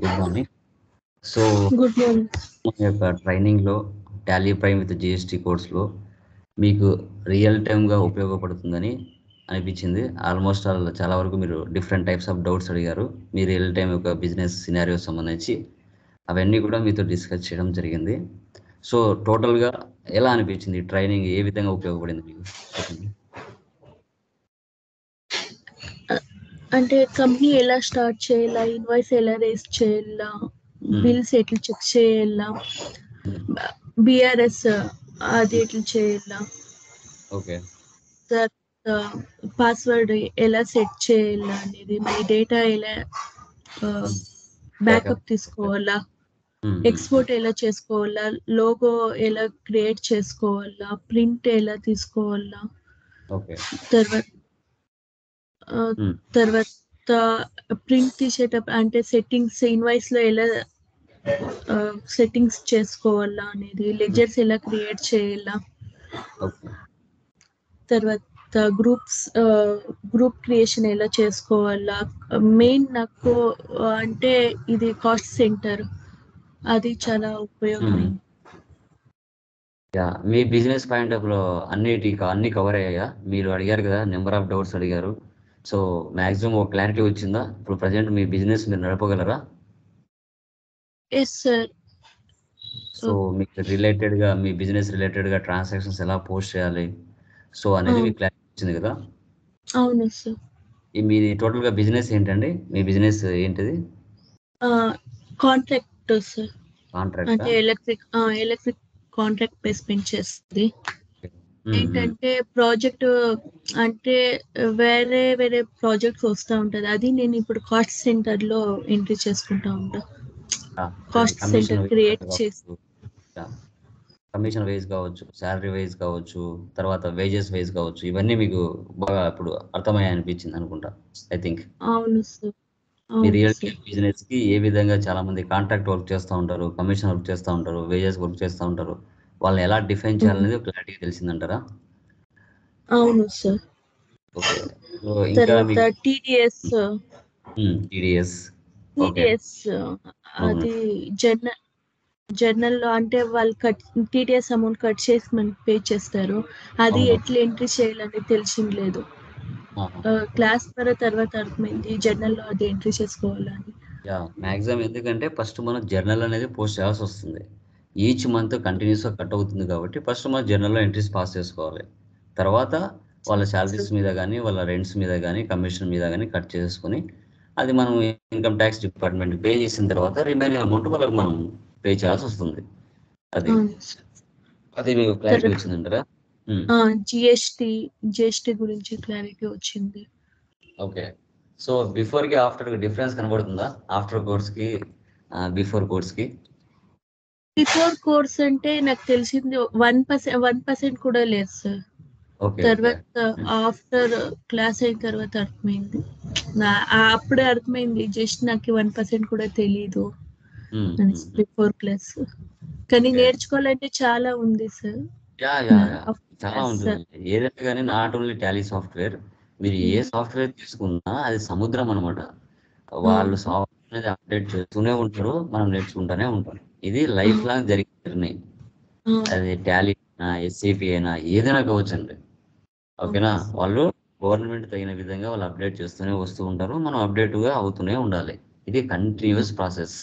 Good morning. So good morning. మన యొక్క ట్రైనింగ్లో టాలీ ప్రైమ్ విత్ జిఎస్టీ కోర్స్లో మీకు రియల్ టైమ్గా ఉపయోగపడుతుందని అనిపించింది. ఆల్మోస్ట్ చాలా వరకు మీరు డిఫరెంట్ టైప్స్ ఆఫ్ డౌట్స్ అడిగారు. మీ రియల్ టైం యొక్క బిజినెస్ సినారియో సంబంధించి అవన్నీ కూడా మీతో డిస్కస్ చేయడం జరిగింది. సో టోటల్గా ఎలా అనిపించింది? ట్రైనింగ్ ఏ విధంగా ఉపయోగపడింది మీకు చెప్పండి. అంటే కంపెనీ ఎలా స్టార్ట్ చేయాలా, ఇన్వాయిస్ ఎలా రేస్ చేయాలా, బిల్స్ ఎట్లా చెక్ చేయాలా, బిఆర్ఎస్ అది ఎట్లా చేయాలా, ఓకే తర్వాత పాస్వర్డ్ ఎలా సెట్ చేయాలా అనేది, మన డేటా ఎలా బ్యాకప్ తీసుకోవాలా, ఎక్స్పోర్ట్ ఎలా చేసుకోవాలా, లోగో ఎలా క్రియేట్ చేసుకోవాలా, ప్రింట్ ఎలా తీసుకోవాలా, ఓకే తర్వాత ప్రింట్ తీసేటప్పుడు అంటే సెట్టింగ్స్ ఇన్వాయిస్ లో ఎలా సెట్టింగ్స్ చేసుకోవాలా అనేది, లెజర్స్ ఎలా క్రియేట్ చేయాలా, ఓకే తర్వాత గ్రూప్ క్రియేషన్ ఎలా చేసుకోవాలా. మెయిన్ నాకు అంటే ఇది కాస్ట్ సెంటర్ అది చాలా ఉపయోగమైంది. మీ బిజినెస్ పాయింట్ ఆఫ్ లో అన్ని కవర్ అయ్యాయా? మీరు అడిగారు కదా, నెంబర్ ఆఫ్ డౌట్స్ అడిగారు. సో మాక్సిమం ఒక క్లారిటీ వచ్చిందా? ఇప్పుడు ప్రజెంట్ మీ బిజినెస్ మీరు నడపగలరా? Yes sir. సో మీకు రిలేటెడ్ గా మీ బిజినెస్ రిలేటెడ్ గా ట్రాన్సాక్షన్స్ ఎలా పోస్ట్ చేయాలి సో అనేది మీకు క్లారిటీ వచ్చింది కదా? అవును సార్. మీది టోటల్ గా బిజినెస్ ఏంటండి? మీ బిజినెస్ ఏంటిది? Contract sir. కాంట్రాక్ట్ అంటే ఎలక్ట్రిక్ కాంట్రాక్ట్ బేస్మెంట్ చేస్తుంది. ఏంటంటే ప్రాజెక్ట్ అంటే వేరే వేరే ప్రాజెక్ట్స్ వస్తూ ఉంటది. అది నేను ఇప్పుడు కాస్ట్ సెంటర్ లో ఎంట్రీ చేసుకుంటా ఉంటా. కాస్ట్ సెంటర్ క్రియేట్ చేసి కమిషన్ వైజ్ కావచ్చు, శాలరీ వైజ్ కావచ్చు, తర్వాత వేజెస్ వైజ్ కావచ్చు, ఇవన్నీ మీకు బాగా ఇప్పుడు అర్థమయ్యా అనిపించింది అనుకుంటా. ఐ థింక్ అవును సార్. మీ రియల్ బిజినెస్ కి ఏ విధంగా చాలా మంది కాంట్రాక్ట్ వర్క్ చేస్తూ ఉంటారు, కమిషన్ వర్క్ చేస్తూ ఉంటారు, వేజెస్ వర్క్ చేస్తూ ఉంటారు, వాళ్ళని ఎలా డిఫైన్ చేయాలనేది క్లారిటీ తెలిసిందంటారా? అవును సార్. ఓకే. సో ఇంకా తర్వాత టీడీఎస్ అది జర్నల్ లో అంటే వాళ్ళు టీడీఎస్ అమౌంట్ కట్ చేసి మనకి పే చేస్తారు. అది ఎట్లా ఎంట్రీ చేయాలని తెలిసింది లేదు. క్లాస్ తర్వాత అర్థమైంది జర్నల్ లో అది ఎంట్రీ చేసుకోవాలని. మ్యాక్సిమం ఎందుకంటే ఫస్ట్ మనం జర్నల్ అనేది పోస్ట్ చేయాల్సి వస్తుంది. ఈచ్ మంత్ కంటిన్యూస్గా కట్ అవుతుంది కాబట్టి ఫస్ట్ మనం జర్నల్లో ఎంట్రీస్ పాస్ చేసుకోవాలి. తర్వాత వాళ్ళ శాలరీస్ మీద కానీ, వాళ్ళ రెంట్స్ మీద కానీ, కమిషన్ మీద కానీ కట్ చేసుకొని అది మనం ఇన్కమ్ ట్యాక్స్ డిపార్ట్మెంట్ పే చేసిన తర్వాత రిమైనింగ్ అమౌంట్ వాళ్ళకి మనం పే చేయాల్సి వస్తుంది. అది మీకు క్లారిటీ వచ్చిందంటారా? జిఎస్టీ గురించి క్లారిటీ వచ్చింది. ఓకే. సో బిఫోర్ కి ఆఫ్టర్ కి డిఫరెన్స్ కనబడుతుందా? ఆఫ్టర్ కోర్స్ కి బిఫోర్ కోర్స్ కి? బిఫోర్ కోర్స్ అంటే నాకు తెలిసింది 1% కూడా లేదు సార్. తర్వాత ఆఫ్టర్ క్లాస్ అయిన తర్వాత అర్థమైంది. అప్పుడే అర్థమైంది జస్ట్ నాకు 1% కూడా తెలీదు బిఫోర్ క్లాస్. కానీ నేర్చుకోవాలంటే చాలా ఉంది సార్. చాలా ఉంటుంది. ఏదైనా కానీ నాట్ ఓన్లీ టాలీ సాఫ్ట్వేర్, మీరు ఏ సాఫ్ట్వేర్ తీసుకున్నా అది సముద్రం అనమాట. వాళ్ళు సాఫ్ట్వేర్ అనేది అప్డేట్ చేస్తూనే ఉంటారు, మనం నేర్చుకుంటూనే ఉంటాం. ఇది లైఫ్ లాంగ్ జరిగే జర్నీ. అది టాలీ అయినా, ఎస్ఏపి అయినా ఏదైనా కావచ్చండి. ఓకేనా? వాళ్ళు గవర్నమెంట్ తగిన విధంగా వాళ్ళు అప్డేట్ చేస్తూనే వస్తూ ఉంటారు, మనం అప్డేట్గా అవుతూనే ఉండాలి. ఇది కంటిన్యూస్ ప్రాసెస్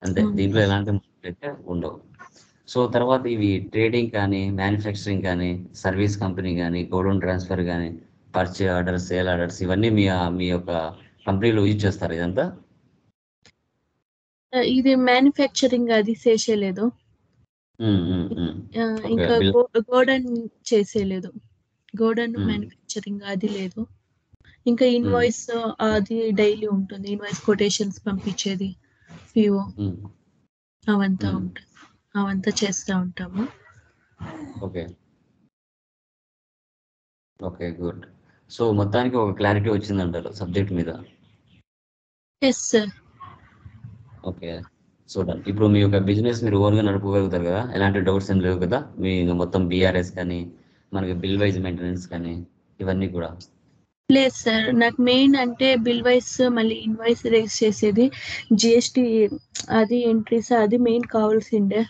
అంతే, దీంట్లో ఎలాంటి అయితే ఉండవు. సో తర్వాత ఇవి ట్రేడింగ్ కానీ, మ్యానుఫ్యాక్చరింగ్ కానీ, సర్వీస్ కంపెనీ కానీ, గోడౌన్ ట్రాన్స్ఫర్ కానీ, పర్చేజ్ ఆర్డర్స్, సేల్ ఆర్డర్స్, ఇవన్నీ మీ యొక్క కంపెనీలో యూజ్ చేస్తారు ఇదంతా? ఇది మ్యానుఫ్యాక్చరింగ్ అది చేసేలేదు. ఇంకా గోడౌన్ చేసేలేదు. గోడౌన్ మ్యానుఫ్యాక్చరింగ్ అది లేదు. ఇంకా ఇన్వాయిస్ అది డైలీ ఉంటుంది. ఇన్వాయిస్ కొటేషన్స్ పంపించేది, పిఓ అవంతా ఉంటుంది. అవంతా చేస్తూ ఉంటాము. Okay okay good. సో మొత్తానికి ఒక క్లారిటీ వచ్చిందంటారు సబ్జెక్ట్ మీద? Yes sir. ఓకే సో ఇప్పుడు మీ యొక్క బిజినెస్ మీరు ఓన్గా నడుపుకోగలుగుతారు కదా? ఎలాంటి డౌట్స్ ఏం లేవు కదా? మీ మొత్తం బీఆర్ఎస్ కానీ, మనకి బిల్ వైజ్ మెయింటెనెన్స్ కానీ, ఇవన్నీ కూడా లేదు సార్. నాకు మెయిన్ అంటే బిల్ వైస్ మళ్ళీ ఇన్వాయిస్ రేస్ చేసేది, జిఎస్టీ అది ఎంట్రీస్ అది మెయిన్ కావాల్సిండే.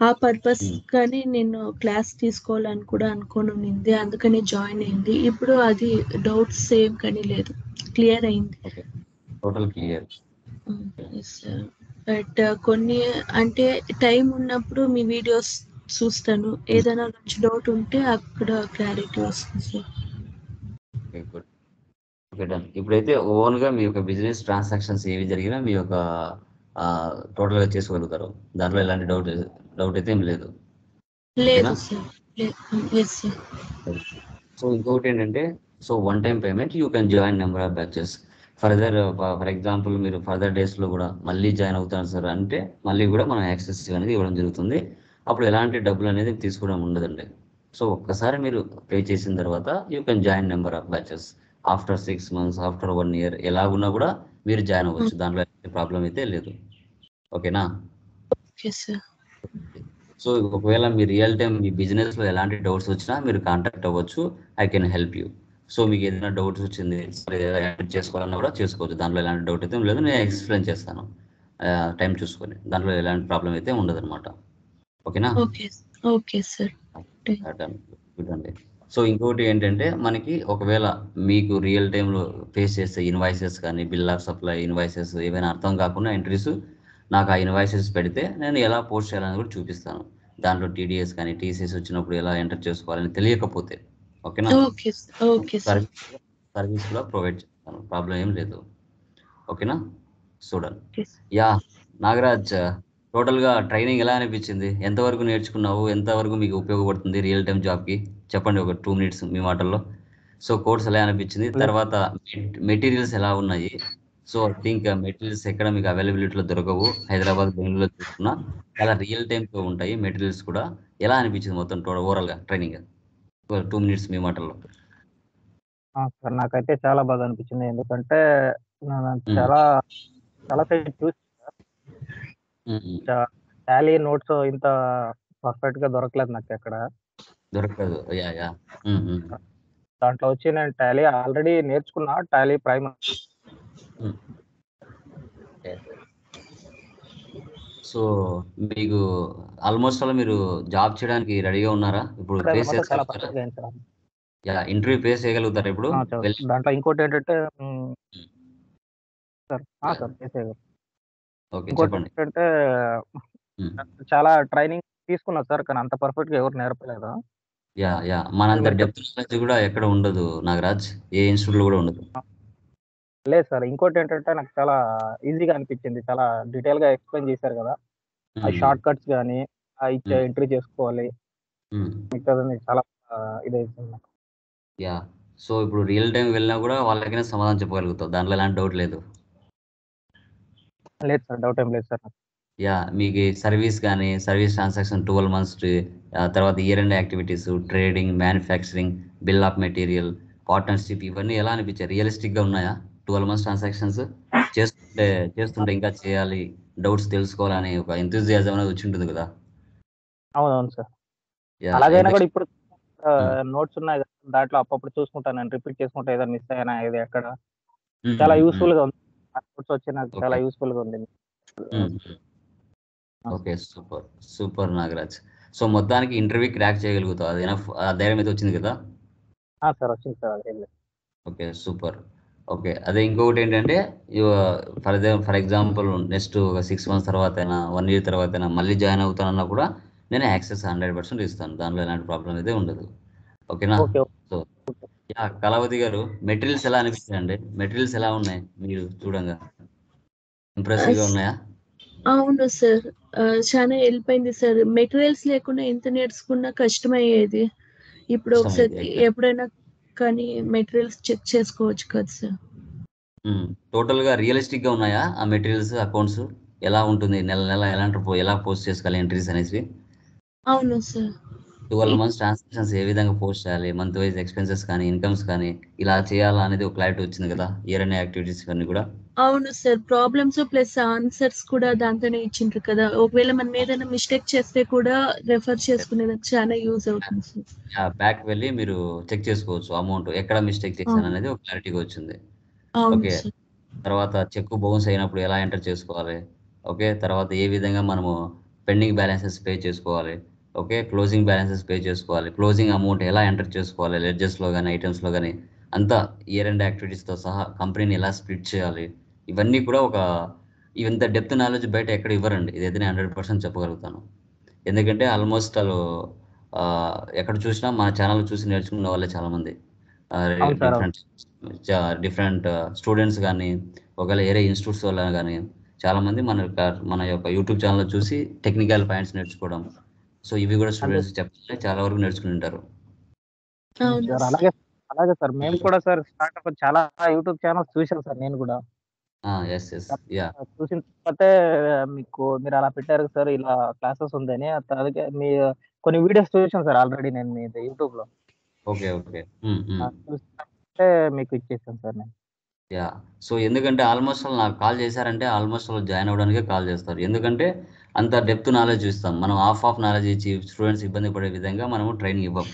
ఆ పర్పస్ కానీ నేను క్లాస్ తీసుకోవాలని కూడా అనుకోనుండింది. అందుకని జాయిన్ అయింది. ఇప్పుడు అది డౌట్స్ ఏం కానీ లేదు. క్లియర్ అయింది. Okay, total clear. Yes sir. But కొన్ని అంటే టైం ఉన్నప్పుడు మీ వీడియోస్ చూస్తాను. ఏదైనా మంచి డౌట్ ఉంటే అక్కడ క్లారిటీ వస్తుంది sir. Okay, good. Okay, done. ఇప్పుడైతే ఓన్గా మీ యొక్క బిజినెస్ ట్రాన్సాక్షన్స్ ఏవి జరిగినా మీ యొక్క టోటల్గా చేసుకోగలుగుతారు. దాంట్లో ఎలాంటి డౌట్ అయితే ఏం లేదు. లేదు ఓకేనా? సార్. Yes sir. సో ఇంకొకటి ఏంటంటే, so one time payment you can join number of batches. For example మీరు ఫర్దర్ డేస్లో కూడా మళ్ళీ జాయిన్ అవుతారు సార్ అంటే మళ్ళీ కూడా మనం యాక్సెస్ అనేది ఇవ్వడం జరుగుతుంది. అప్పుడు ఎలాంటి డబ్బులు అనేది తీసుకోవడం ఉండదండి. సో ఒక్కసారి మీరు పే చేసిన తర్వాత you can join number of batches. After 6 months, after 1 year ఎలాగున్నా కూడా మీరు జాయిన్ అవ్వచ్చు. దాంట్లో ప్రాబ్లం అయితే లేదు. ఓకేనా? Okay sir. సో ఒకవేళ మీ రియల్ టైం మీ బిజినెస్లో ఎలాంటి డౌట్స్ వచ్చినా మీరు కాంటాక్ట్ అవ్వచ్చు. I can help you. So మీకు ఏదైనా డౌట్స్ వచ్చింది యాడ్ చేసుకోవాలన్నా కూడా చేసుకోవచ్చు. దాంట్లో ఎలాంటి డౌట్ అయితే లేదు. నేను ఎక్స్ప్లెయిన్ చేస్తాను టైం చూసుకొని. దాంట్లో ఎలాంటి ప్రాబ్లం అయితే ఉండదు అనమాట. ఓకేనా? Okay sir. గుడ్ అండి. సో ఇంకొకటి ఏంటంటే మనకి ఒకవేళ మీకు రియల్ టైంలో ఫేస్ చేసే ఇన్వాయిసెస్ కానీ బిల్ ఆఫ్ సప్లై ఇన్వాయిసెస్ ఏవైనా అర్థం కాకుండా ఎంట్రీస్ నాకు ఆ ఇన్వాయిసెస్ పెడితే నేను ఎలా పోస్ట్ చేయాలని కూడా చూపిస్తాను. దాంట్లో టీడీఎస్ కానీ టీసీఎస్ వచ్చినప్పుడు ఎలా ఎంటర్ చేసుకోవాలని తెలియకపోతే. ఓకేనా? Okay sir. సర్వీస్ కూడా ప్రొవైడ్ చేస్తాను. ప్రాబ్లం ఏం లేదు. ఓకేనా? చూడండి. ఓకే. యా నాగరాజ్, టోటల్గా ట్రైనింగ్ ఎలా అనిపించింది? ఎంతవరకు నేర్చుకున్నావు? ఎంతవరకు మీకు ఉపయోగపడుతుంది రియల్ టైం జాబ్కి? చెప్పండి ఒక 2 minutes మీ మాటల్లో. సో కోర్స్ ఎలా అనిపించింది? తర్వాత మెటీరియల్స్ ఎలా ఉన్నాయి? సో ఐ థింక్ మెటీరియల్స్ ఎక్కడ మీకు అవైలబిలిటీలో దొరకవు. హైదరాబాద్, బెంగళూరులో చూసుకున్నా చాలా రియల్ టైంతో ఉంటాయి మెటీరియల్స్ కూడా. ఎలా అనిపించింది మొత్తం ఓవరాల్గా ట్రైనింగ్? 2 minutes మీ మాటల్లో. సార్ నాకైతే చాలా బాగా అనిపించింది. ఎందుకంటే మ్మ్. చాలా చాలా సైడ్ చూసి టాలీ నోట్స్ ఇంత పర్ఫెక్ట్ గా దొరకలేదు నాకు ఎక్కడ. దొరకదు. Yeah yeah. దాంట్లో వచ్చి నేను టాలీ ఆల్రెడీ నేర్చుకున్నా, టాలీ ప్రైమ్. సో మీకు ఆల్మోస్ట్ అలా మీరు జాబ్ చేయడానికి రెడీగా ఉన్నారా ఇప్పుడు? ఫేస్ చాలా పర్ఫెక్ట్ గా అయింది సార్. యా, ఇంటర్వ్యూ ఫేస్ చేయగలుగుతారా ఇప్పుడు? దాంట్లో ఇంకోటి ఏంటంటే సార్ ఫేస్ చేయగలరు. ఇంకోటి ఏంటంటే చాలా ట్రైనింగ్ తీసుకున్నా సార్, కానీ అంత పర్ఫెక్ట్ గా ఎవరు నేర్పలేదు. యా యా, మనంత డెప్త్ నాలెడ్జ్ కూడా ఎక్కడ ఉండదు నాగరాజ్, ఏ ఇన్స్టిట్యూట్ లో కూడా ఉండదు. లేదు సార్. ఇంకోటి ఏంటంటే నాకు చాలా ఈజీగా అనిపించింది. చాలా డీటెయిల్ గా ఎక్స్ప్లెయిన్ చేశారు కదా. ఆ షార్ట్ కట్స్ కానీ ఇచ్చే ఎంట్రీ చేసుకోవాలి, మిగతాది చాలా ఇదైతుంది నాకు. యా, సో ఇప్పుడు రియల్ టైం వెళ్ళినా కూడా వాళ్ళకైనా సమాధానం చెప్పగలుగుతావు. దాంట్లో ఎలాంటి డౌట్ లేదు. లేదు సార్, డౌట్ ఏం లేదు సార్. యా, మీకు సర్వీస్ కానీ సర్వీస్ ట్రాన్సాక్షన్ 12 months తర్వాత year end activities, trading, manufacturing, bill of material, partnership, ఇవన్నీ ఎలా అనిపించాయి? రియలిస్టిక్గా ఉన్నాయా? 12 months ట్రాన్సాక్షన్స్ చేస్తుంటే ఇంకా చేయాలి, డౌట్స్ తెలుసుకోవాలని ఒక ఎంతూజియాజం అనేది వచ్చి ఉంటుంది కదా. అవునవును సార్. అలాగైనా కూడా ఇప్పుడు నోట్స్ ఉన్నాయి కదా, దాంట్లో అప్పుడప్పుడు చూసుకుంటాను, నేను రిపీట్ చేసుకుంటా ఏదైనా మిస్ అయినా ఇది ఎక్కడ. చాలా యూస్ఫుల్ గా ఉంది. నోట్స్ వచ్చి నాకు చాలా యూస్ఫుల్ గా ఉంది. Okay, super super Nagaraj. So మొత్తానికి ఇంటర్వ్యూ క్రాక్ చేయగలుగుతావు, అది ధైర్యం అయితే వచ్చింది కదా? సార్ వచ్చింది సార్. Okay, super. ఓకే, అదే ఇంకొకటి ఏంటంటే ఫర్ ఎగ్జాంపుల్ నెక్స్ట్ ఒక 6 months తర్వాత అయినా 1 year తర్వాత అయినా మళ్ళీ జాయిన్ అవుతానన్నా కూడా నేను యాక్సెస్ 100% ఇస్తాను. దాంట్లో ఎలాంటి ప్రాబ్లం అయితే ఉండదు. ఓకేనా? సో యా, కళావతి గారు, మెటీరియల్స్ ఎలా అనిపించాయండి? మెటీరియల్స్ ఎలా ఉన్నాయి మీరు చూడంగా? ఇంప్రెసివ్గా ఉన్నాయా? అవును సార్, చాలా హెల్ప్ అయింది సార్. మెటీరియల్స్ లేకుండా ఎంత నేర్చుకున్నా కష్టమయ్యేది. ఇప్పుడు ఒకసారి ఎప్పుడైనా కానీ మెటీరియల్స్ చెక్ చేసుకోవచ్చు కదా సార్. టోటల్గా రియలిస్టిక్గా ఉన్నాయా ఆ మెటీరియల్స్? అకౌంట్స్ ఎలా ఉంటుంది, నెల నెల ఎలా పోస్ట్ చేసుకోవాలి ఎంట్రీస్ అనేసి? అవును సార్. 12 మంత్స్ ట్రాన్సాక్షన్స్ ఏ విధంగా పోస్ట్ చేయాలి, మంత్ వైజ్ ఎక్స్పెన్సెస్ కానీ ఇన్కమ్స్ కానీ ఇలా చేయాలా అనేది ఒక క్లారిటీ వచ్చింది కదా, ఇయర్ అండ్ యాక్టివిటీస్ ఇవన్నీ కూడా. అవును సార్, ప్రాబ్లమ్స్ ప్లస్ ఆన్సర్స్ కూడా దాంతోనే ఇచ్చిండ్రు కదా. ఒకవేళ మనం ఏదైనా మిస్టేక్ చేస్తే కూడా రెఫర్ చేసుకునేదానికి చాలా యూజ్ అవుతుంది సార్. బ్యాక్ వెళ్ళి మీరు చెక్ చేసుకోవచ్చు అమౌంట్ ఎక్కడ మిస్టేక్ చేశాను అనేది ఒక క్లారిటీగా వచ్చింది. అవును ఓకే, సార్. తర్వాత చెక్ బౌన్స్ అయినప్పుడు ఎలా ఎంటర్ చేసుకోవాలి, ఓకే, తర్వాత ఏ విధంగా మనము పెండింగ్ బ్యాలెన్సెస్ పే చేసుకోవాలి, ఓకే, క్లోజింగ్ బ్యాలెన్సెస్ పే చేసుకోవాలి, క్లోజింగ్ అమౌంట్ ఎలా ఎంటర్ చేసుకోవాలి లెడ్జెస్లో కానీ ఐటమ్స్లో కానీ, అంతా ఇయర్ అండ్ యాక్టివిటీస్తో సహా కంపెనీని ఎలా స్ప్లిట్ చేయాలి, ఇవన్నీ కూడా ఇంత డెప్త్ నాలెడ్జ్ బయట ఎక్కడ ఇవ్వరండి. ఇదైతే నేను 100% చెప్పగలుగుతాను. ఎందుకంటే ఆల్మోస్ట్ వాళ్ళు ఎక్కడ చూసినా మన ఛానల్ చూసి నేర్చుకున్న వాళ్ళే చాలామంది. అవును సార్, అవును. డిఫరెంట్ స్టూడెంట్స్ కానీ, ఒకవేళ ఏరే ఇన్స్టిట్యూట్స్ వల్ల కానీ చాలామంది మన యొక్క యూట్యూబ్ ఛానల్ చూసి టెక్నికల్ పాయింట్స్ నేర్చుకోవడం. సో ఇవి కూడా అంటే స్టూడెంట్స్ చెప్పాలి, చాలా వరకు నేర్చుకుని ఉంటారు. అవును సార్, సార్. అలాగే అలాగే సార్, మేము కూడా సార్ స్టార్ట్అప్ చాలా యూట్యూబ్ ఛానల్స్ చూసాం సార్ నేను కూడా. ఎస్ ఎస్ యా చూసిన తర్వాతే మీరు అలా పెట్టారు సార్, ఇలా క్లాసెస్ ఉందని. అలాగే మీ కొన్ని వీడియోస్ చూసాను సార్ ఆల్రెడీ నేను మీది యూట్యూబ్‌లో. ఓకే ఓకే చూసిన తర్వాతే మీకు ఇచ్చేసాను సార్ నేను. యా సో ఎందుకంటే ఆల్మోస్ట్ వాళ్ళు నాకు కాల్ చేశారంటే ఆల్మోస్ట్ వాళ్ళు జాయిన్ అవ్వడానికే కాల్ చేస్తారు. ఎందుకంటే అంత డెప్త్ నాలెడ్జ్ ఇస్తాం మనం. ఆఫ్ నాలెడ్జ్ ఇచ్చి స్టూడెంట్స్ ఇబ్బంది పడే విధంగా మనము ట్రైనింగ్ ఇవ్వం.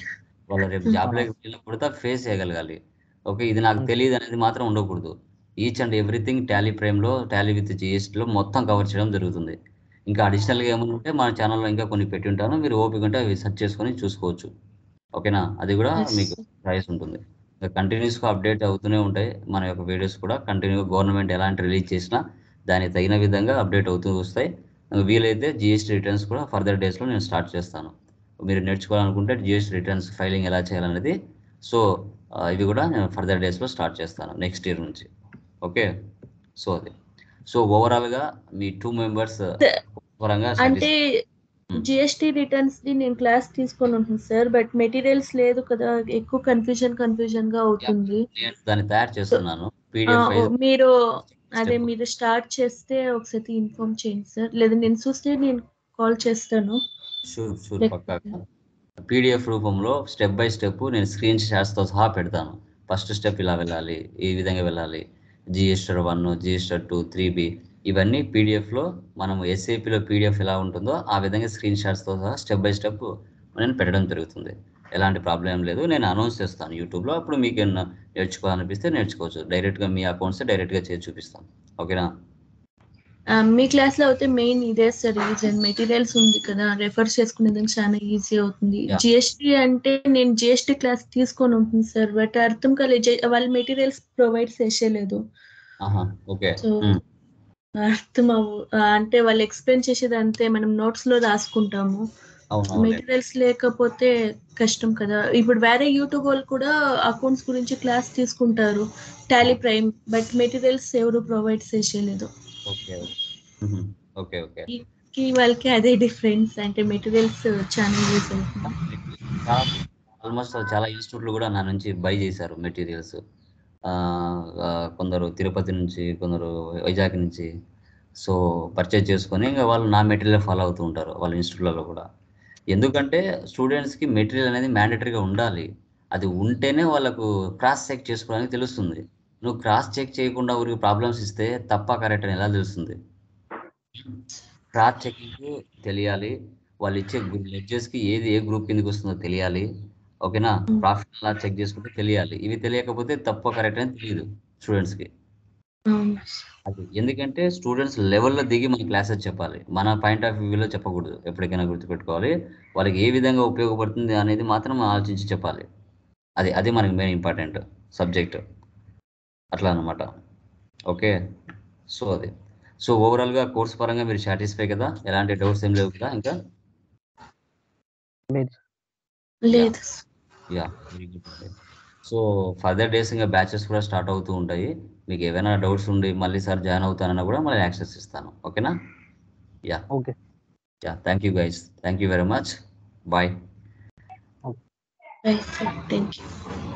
వాళ్ళు రేపు జాబ్లోకి వెళ్ళినప్పుడు ఫేస్ చేయగలగాలి. ఓకే, ఇది నాకు తెలియదు అనేది మాత్రం ఉండకూడదు. ఈచ్ అండ్ ఎవ్రీథింగ్ టాలీ ప్రైమ్లో, టాలీ విత్ జిఎస్టీలో మొత్తం కవర్ చేయడం జరుగుతుంది. ఇంకా అడిషనల్గా ఏమైనా ఉంటే మన ఛానల్లో ఇంకా కొన్ని పెట్టి ఉంటాను, మీరు ఓపిక ఉంటే అవి సెర్చ్ చేసుకొని చూసుకోవచ్చు. ఓకేనా, అది కూడా మీకు ప్రైస్ ఉంటుంది. కంటిన్యూస్గా అప్డేట్ అవుతూనే ఉంటాయి మన యొక్క వీడియోస్ కూడా. కంటిన్యూగా గవర్నమెంట్ ఎలాంటి రిలీజ్ చేసినా దానికి తగిన విధంగా అప్డేట్ అవుతూ వస్తాయి. వీలైతే జిఎస్టీ రిటర్న్స్ కూడా ఫర్దర్ డేస్లో నేను స్టార్ట్ చేస్తాను. మీరు నేర్చుకోవాలనుకుంటే జిఎస్టీ రిటర్న్స్ ఫైలింగ్ ఎలా చేయాలనేది, సో ఇవి కూడా నేను ఫర్దర్ డేస్లో స్టార్ట్ చేస్తాను నెక్స్ట్ ఇయర్ నుంచి. ఓకే, సో అది సో ఓవరాల్గా మీ 2 మెంబర్స్ పరంగా అంటే జిఎస్టీ రిటర్న్స్ ది నేను క్లాస్ తీసుకొని ఉంటుంది సార్, బట్ మెటీరియల్స్ లేదు కదా, ఎక్కువ కన్ఫ్యూజన్ గా అవుతుంది. నేను దాన్ని తయారు చేస్తున్నాను పీడిఎఫ్ మీరు మీరు స్టార్ట్ చేస్తే ఒకసారి ఇన్ఫార్మ్ చేయండి సార్, లేదా నేను చూస్తే నేను కాల్ చేస్తాను. షూర్ పక్కాగా పీడిఎఫ్ రూపంలో స్టెప్ బై స్టెప్ నేను స్క్రీన్ షాట్స్తో సహా పెడతాను. ఫస్ట్ స్టెప్ ఇలా వెళ్ళాలి, ఈ విధంగా వెళ్ళాలి, జిఎస్టర్ 1, జిఎస్టర్ 2, 3B, ఇవన్నీ పీడిఎఫ్లో మనం ఎస్ఏపిలో పీడిఎఫ్ ఎలా ఉంటుందో ఆ విధంగా స్క్రీన్ షాట్స్తో సహా స్టెప్ బై స్టెప్ నేను పెట్టడం జరుగుతుంది. ఎలాంటి ప్రాబ్లం లేదు. నేను అనౌన్స్ చేస్తాను యూట్యూబ్లో, అప్పుడు మీకు ఏమన్నా నేర్చుకోవాలనిపిస్తే నేర్చుకోవచ్చు. డైరెక్ట్గా మీ అకౌంట్స్ డైరెక్ట్గా చేసి చూపిస్తాను. ఓకేనా. మీ క్లాస్ లో అయితే మెయిన్ ఇదే సార్, రీజన్ మెటీరియల్స్ ఉంది కదా, రెఫర్ చేసుకునేదానికి చాలా ఈజీ అవుతుంది. జిఎస్టీ అంటే నేను జిఎస్టీ క్లాస్ తీసుకొని ఉంటుంది సార్, బట్ అర్థం కాలేదు, వాళ్ళ మెటీరియల్స్ ప్రొవైడ్ చేసేలేదు. సో అర్థం అంటే వాళ్ళు ఎక్స్ప్లెయిన్ చేసేది అంతే, మనం నోట్స్ లో రాసుకుంటాము. మెటీరియల్స్ లేకపోతే కష్టం కదా. ఇప్పుడు వేరే యూట్యూబ్ వాళ్ళు కూడా అకౌంట్స్ గురించి క్లాస్ తీసుకుంటారు, టాలీ ప్రైమ్, బట్ మెటీరియల్స్ ఎవరు ప్రొవైడ్ చేసేలేదు. వాళ్ళకి అదే డిఫరెన్స్, అంటే మెటీరియల్స్ చాలా యూజ్ అవుతుంది. ఆల్మోస్ట్ చాలా ఇన్స్టిట్యూట్లు కూడా నా నుంచి బై చేశారు మెటీరియల్స్. కొందరు తిరుపతి నుంచి, కొందరు వైజాగ్ నుంచి. సో పర్చేజ్ చేసుకొని ఇంకా వాళ్ళు నా మెటీరియల్ ఫాలో అవుతూ ఉంటారు వాళ్ళ ఇన్స్టిట్యూట్లలో కూడా. ఎందుకంటే స్టూడెంట్స్కి మెటీరియల్ అనేది మ్యాండేటరీగా ఉండాలి. అది ఉంటేనే వాళ్ళకు క్రాస్ చెక్ చేసుకోవడానికి తెలుస్తుంది. నువ్వు క్రాస్ చెక్ చేయకుండా ఊరికి ప్రాబ్లమ్స్ ఇస్తే తప్ప కరెక్ట్ అని ఎలా తెలుస్తుంది. క్రాస్ చెకింగ్ తెలియాలి, వాళ్ళు ఇచ్చే లెడ్జెస్కి ఏ గ్రూప్ కిందకి వస్తుందో తెలియాలి. ఓకేనా, ప్రాఫిట్ అలా చెక్ చేసుకుంటే తెలియాలి. ఇవి తెలియకపోతే తప్ప కరెక్ట్ అని తెలియదు స్టూడెంట్స్కి. అది ఎందుకంటే స్టూడెంట్స్ లెవెల్లో దిగి మన క్లాసెస్ చెప్పాలి, మన పాయింట్ ఆఫ్ వ్యూలో చెప్పకూడదు. ఎప్పటికైనా గుర్తుపెట్టుకోవాలి, వాళ్ళకి ఏ విధంగా ఉపయోగపడుతుంది అనేది మాత్రం ఆలోచించి చెప్పాలి. అది మనకి మెయిన్ ఇంపార్టెంట్ సబ్జెక్ట్, అట్లా అనమాట. ఓకే, సో అది సో ఓవరాల్గా కోర్స్ పరంగా మీరు సాటిస్ఫై కదా, ఎలాంటి డౌట్స్ ఏం లేవు కదా ఇంకా? లేదు. Yeah, very good. So further days ఇంకా బ్యాచెస్ కూడా స్టార్ట్ అవుతూ ఉంటాయి. మీకు ఏమైనా డౌట్స్ ఉండి మళ్ళీ సార్ జాయిన్ అవుతానన్నా కూడా మళ్ళీ యాక్సెస్ ఇస్తాను. ఓకేనా. Yeah okay. Yeah, thank you guys, thank you very much. Bye. Thank you.